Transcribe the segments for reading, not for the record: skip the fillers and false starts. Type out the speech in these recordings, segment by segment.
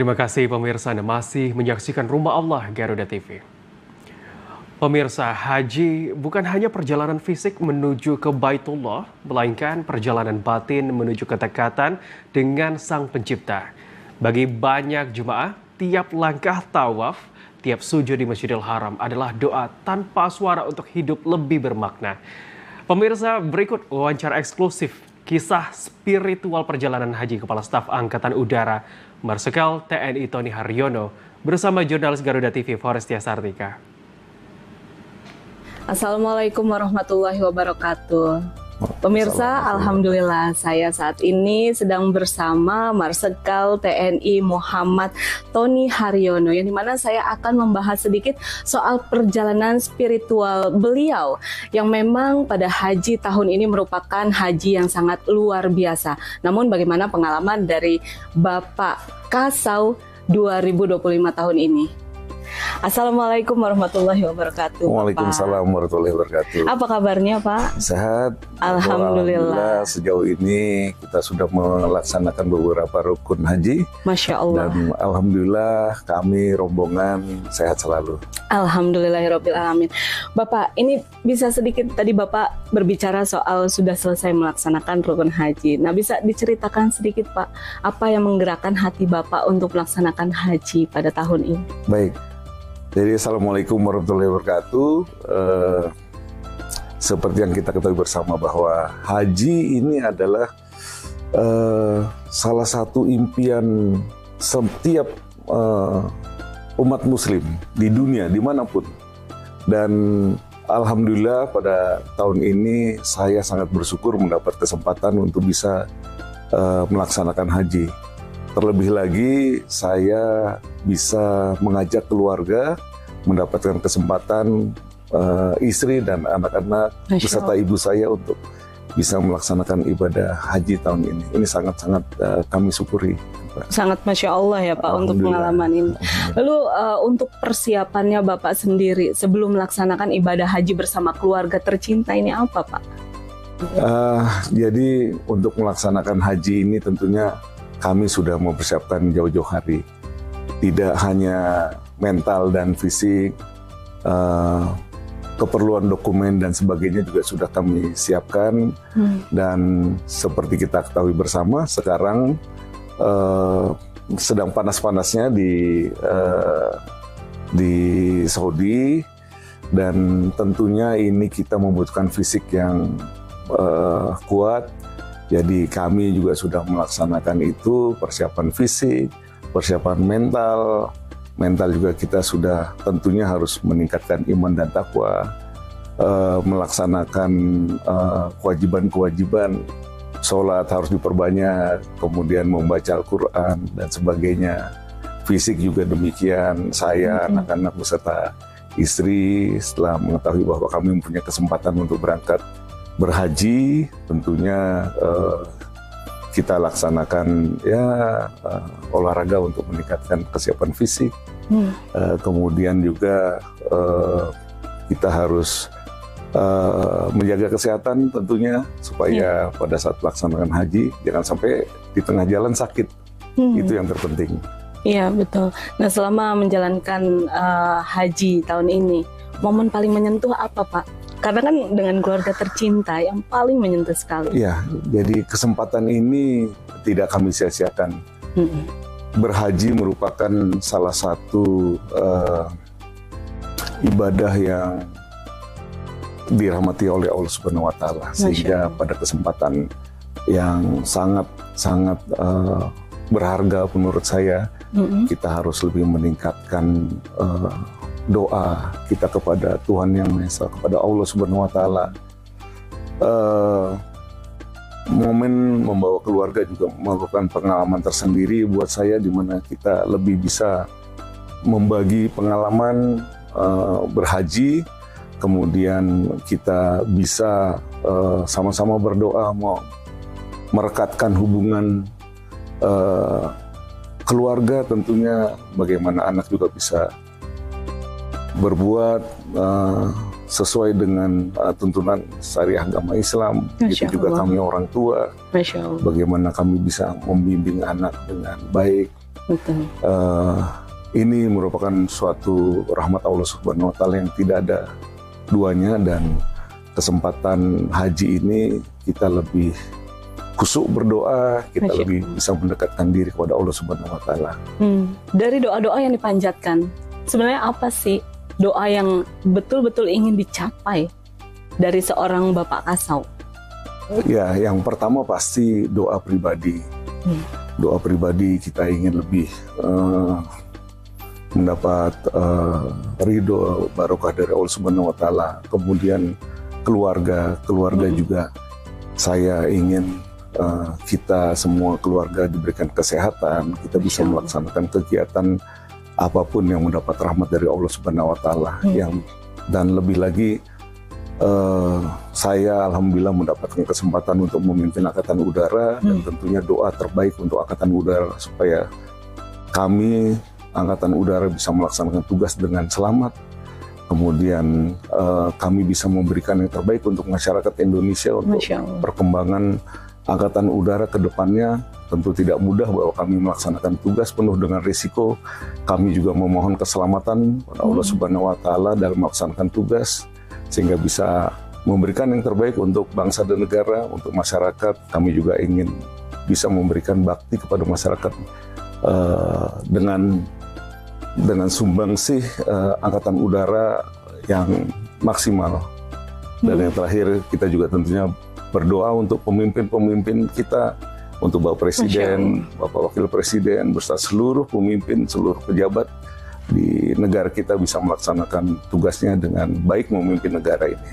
Terima kasih pemirsa Anda masih menyaksikan Rumah Allah Garuda TV. Pemirsa, haji bukan hanya perjalanan fisik menuju ke Baitullah, melainkan perjalanan batin menuju kedekatan dengan Sang Pencipta. Bagi banyak jemaah, tiap langkah tawaf, tiap sujud di Masjidil Haram adalah doa tanpa suara untuk hidup lebih bermakna. Pemirsa, berikut wawancara eksklusif kisah spiritual perjalanan haji Kepala Staf Angkatan Udara Marsikal TNI Tony Haryono bersama jurnalis Garuda TV Forestia Sartika. Assalamualaikum warahmatullahi wabarakatuh. Pemirsa, alhamdulillah saya saat ini sedang bersama Marsikal TNI Muhammad Tony Haryono, yang dimana saya akan membahas sedikit soal perjalanan spiritual beliau yang memang pada haji tahun ini merupakan haji yang sangat luar biasa. Namun bagaimana pengalaman dari Bapak Kasau 2025 tahun ini? Assalamualaikum warahmatullahi wabarakatuh. Waalaikumsalam warahmatullahi wabarakatuh. Apa kabarnya, Pak? Sehat. Alhamdulillah. Sejauh ini kita sudah melaksanakan beberapa rukun haji. Masya Allah. Dan alhamdulillah kami rombongan sehat selalu. Alhamdulillahirrabbilalamin. Bapak, ini bisa sedikit tadi Bapak berbicara soal sudah selesai melaksanakan rukun haji. Nah, bisa diceritakan sedikit, Pak, apa yang menggerakkan hati Bapak untuk melaksanakan haji pada tahun ini? Baik. Jadi assalamualaikum warahmatullahi wabarakatuh. Seperti yang kita ketahui bersama bahwa haji ini adalah salah satu impian setiap umat muslim di dunia dimanapun. Dan alhamdulillah pada tahun ini saya sangat bersyukur mendapat kesempatan untuk bisa melaksanakan haji. Terlebih lagi saya bisa mengajak keluarga, mendapatkan kesempatan istri dan anak-anak beserta ibu saya untuk bisa melaksanakan ibadah haji tahun ini. Ini sangat-sangat kami syukuri. Sangat Masya Allah ya Pak untuk pengalaman ini. Lalu untuk persiapannya Bapak sendiri sebelum melaksanakan ibadah haji bersama keluarga tercinta ini apa Pak? Jadi untuk melaksanakan haji ini tentunya kami sudah mempersiapkan jauh-jauh hari. Tidak hanya mental dan fisik, keperluan dokumen dan sebagainya juga sudah kami siapkan. Dan seperti kita ketahui bersama, sekarang sedang panas-panasnya di Saudi, dan tentunya ini kita membutuhkan fisik yang kuat. Jadi kami juga sudah melaksanakan itu, persiapan fisik, persiapan mental. Mental juga kita sudah tentunya harus meningkatkan iman dan takwa, melaksanakan kewajiban-kewajiban, sholat harus diperbanyak, kemudian membaca Al-Quran dan sebagainya. Fisik juga demikian, saya, anak-anak beserta istri setelah mengetahui bahwa kami mempunyai kesempatan untuk berangkat berhaji, tentunya kita laksanakan olahraga untuk meningkatkan kesiapan fisik. Kemudian juga kita harus menjaga kesehatan tentunya supaya pada saat melaksanakan haji jangan sampai di tengah jalan sakit. Itu yang terpenting. Iya betul. Nah, selama menjalankan haji tahun ini, momen paling menyentuh apa Pak? Karena kan dengan keluarga tercinta yang paling menyentuh sekali. Iya, jadi kesempatan ini tidak kami sia-siakan. Berhaji merupakan salah satu ibadah yang dirahmati oleh Allah Subhanahu wa Ta'ala, sehingga pada kesempatan yang sangat berharga menurut saya, kita harus lebih meningkatkan doa kita kepada Tuhan Yang Maha Esa, kepada Allah Subhanahu wa Ta'ala. Momen membawa keluarga juga merupakan pengalaman tersendiri buat saya, di mana kita lebih bisa membagi pengalaman berhaji, kemudian kita bisa sama-sama berdoa mau merekatkan hubungan keluarga, tentunya bagaimana anak juga bisa berbuat sesuai dengan tuntunan syariah agama Islam. Itu juga kami orang tua, bagaimana kami bisa membimbing anak dengan baik, Betul. Ini merupakan suatu rahmat Allah Subhanahu wa Ta'ala yang tidak ada duanya, dan kesempatan haji ini kita lebih khusyuk berdoa, kita lebih bisa mendekatkan diri kepada Allah Subhanahu wa Ta'ala. Dari doa-doa yang dipanjatkan, sebenarnya apa sih doa yang betul-betul ingin dicapai dari seorang Bapak Kasau? Ya, yang pertama pasti doa pribadi. Doa pribadi, kita ingin lebih mendapat ridho barokah dari Allah Subhanahu wa Ta'ala. Kemudian keluarga juga, saya ingin kita semua keluarga diberikan kesehatan, kita bisa melaksanakan kegiatan apapun yang mendapat rahmat dari Allah Subhanahu wa Ta'ala. Dan lebih lagi, saya alhamdulillah mendapatkan kesempatan untuk memimpin Angkatan Udara, dan tentunya doa terbaik untuk Angkatan Udara supaya kami Angkatan Udara bisa melaksanakan tugas dengan selamat. Kemudian kami bisa memberikan yang terbaik untuk masyarakat Indonesia, untuk perkembangan Angkatan Udara ke depannya. Tentu tidak mudah bahwa kami melaksanakan tugas penuh dengan risiko. Kami juga memohon keselamatan kepada Allah Subhanahu wa Ta'ala dalam melaksanakan tugas, sehingga bisa memberikan yang terbaik untuk bangsa dan negara, untuk masyarakat. Kami juga ingin bisa memberikan bakti kepada masyarakat dengan sumbangsih Angkatan Udara yang maksimal. Dan yang terakhir, kita juga tentunya berdoa untuk pemimpin-pemimpin kita, untuk Bapak Presiden, Bapak Wakil Presiden, beserta seluruh pemimpin, seluruh pejabat di negara kita bisa melaksanakan tugasnya dengan baik memimpin negara ini.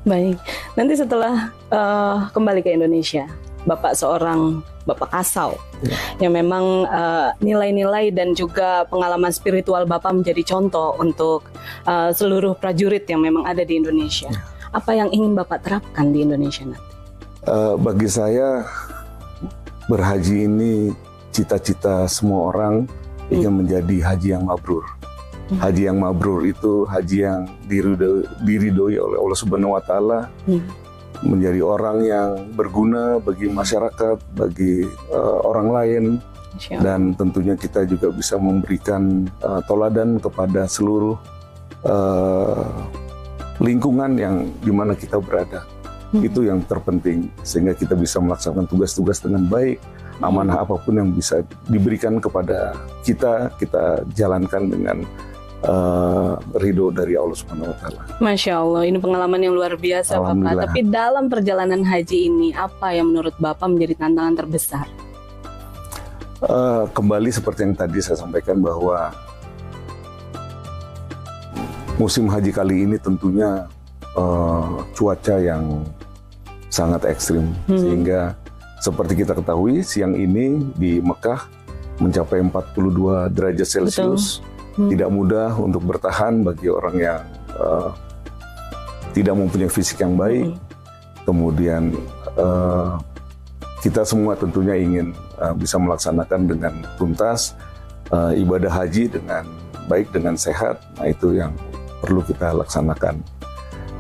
Baik, nanti setelah kembali ke Indonesia, Bapak seorang Bapak Kasau yang memang nilai-nilai dan juga pengalaman spiritual Bapak menjadi contoh untuk seluruh prajurit yang memang ada di Indonesia. Apa yang ingin Bapak terapkan di Indonesia nanti? Bagi saya, berhaji ini cita-cita semua orang ingin menjadi haji yang mabrur. Haji yang mabrur itu haji yang diridhoi oleh Allah Subhanahu wa Ta'ala, menjadi orang yang berguna bagi masyarakat, bagi orang lain, dan tentunya kita juga bisa memberikan toladan kepada seluruh lingkungan yang dimana kita berada. Itu yang terpenting, sehingga kita bisa melaksanakan tugas-tugas dengan baik. Amanah apapun yang bisa diberikan kepada kita, kita jalankan dengan ridho dari Allah Subhanahu wa Ta'ala. Masya Allah, ini pengalaman yang luar biasa Bapak. Tapi dalam perjalanan haji ini, apa yang menurut Bapak menjadi tantangan terbesar? Kembali seperti yang tadi saya sampaikan, bahwa musim haji kali ini tentunya cuaca yang sangat ekstrim, sehingga seperti kita ketahui, siang ini di Mekah mencapai 42 derajat Celcius. Tidak mudah untuk bertahan bagi orang yang tidak mempunyai fisik yang baik. Kemudian kita semua tentunya ingin bisa melaksanakan dengan tuntas ibadah haji dengan baik, dengan sehat. Nah, itu yang perlu kita laksanakan.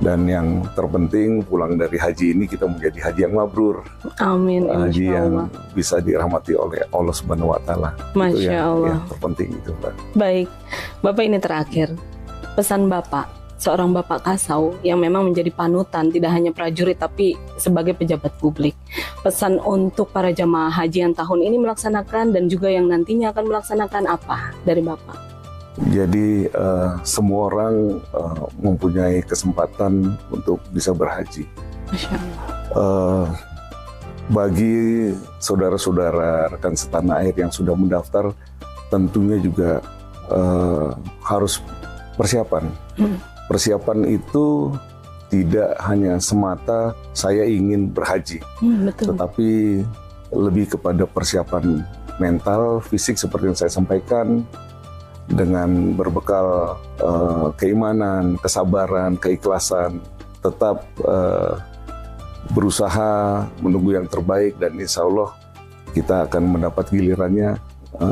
Dan yang terpenting, pulang dari haji ini kita menjadi haji yang mabrur. Amin. Haji yang bisa dirahmati oleh Allah Subhanahu wa Ta'ala. Masya Allah. Yang terpenting itu, Pak. Baik, Bapak, ini terakhir. Pesan Bapak, seorang Bapak Kasau yang memang menjadi panutan tidak hanya prajurit tapi sebagai pejabat publik. Pesan untuk para jamaah haji yang tahun ini melaksanakan dan juga yang nantinya akan melaksanakan apa dari Bapak? Jadi semua orang mempunyai kesempatan untuk bisa berhaji. Masya Allah. Bagi saudara-saudara rekan setanah air yang sudah mendaftar, tentunya juga harus persiapan. Persiapan itu tidak hanya semata saya ingin berhaji, tetapi lebih kepada persiapan mental, fisik seperti yang saya sampaikan, dengan berbekal keimanan, kesabaran, keikhlasan, tetap berusaha menunggu yang terbaik, dan insya Allah kita akan mendapat gilirannya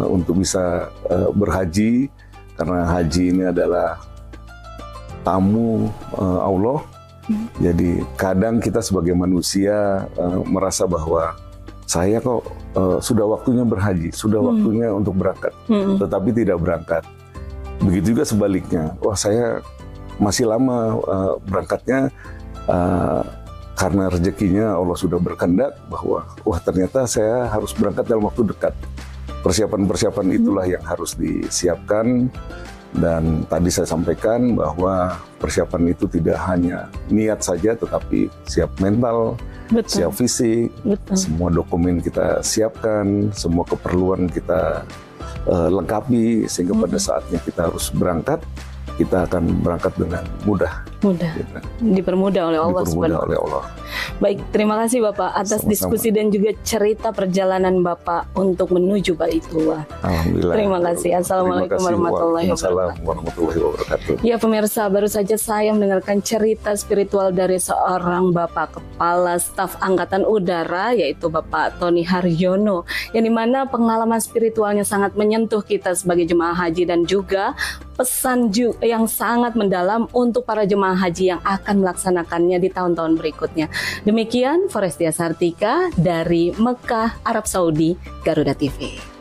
untuk bisa berhaji, karena haji ini adalah tamu Allah. Jadi kadang kita sebagai manusia merasa bahwa saya kok sudah waktunya berhaji, sudah waktunya untuk berangkat, tetapi tidak berangkat. Begitu juga sebaliknya, wah saya masih lama berangkatnya, karena rezekinya Allah sudah berkehendak bahwa wah ternyata saya harus berangkat dalam waktu dekat. Persiapan-persiapan itulah yang harus disiapkan, dan tadi saya sampaikan bahwa persiapan itu tidak hanya niat saja tetapi siap mental, siap fisik, semua dokumen kita siapkan, semua keperluan kita lengkapi sehingga pada saatnya kita harus berangkat, kita akan berangkat dengan mudah. Gitu. Dipermudah oleh Allah. Oleh Allah. Baik, terima kasih Bapak atas diskusi dan juga cerita perjalanan Bapak untuk menuju Baitullah. Alhamdulillah. Terima kasih. Assalamualaikum warahmatullahi wabarakatuh. Ya pemirsa, baru saja saya mendengarkan cerita spiritual dari seorang Bapak Kepala Staf Angkatan Udara, yaitu Bapak Tony Haryono, yang dimana pengalaman spiritualnya sangat menyentuh kita sebagai jemaah haji, dan juga pesan yang sangat mendalam untuk para jemaah haji yang akan melaksanakannya di tahun-tahun berikutnya. Demikian Forestia Sartika dari Mekah, Arab Saudi, Garuda TV.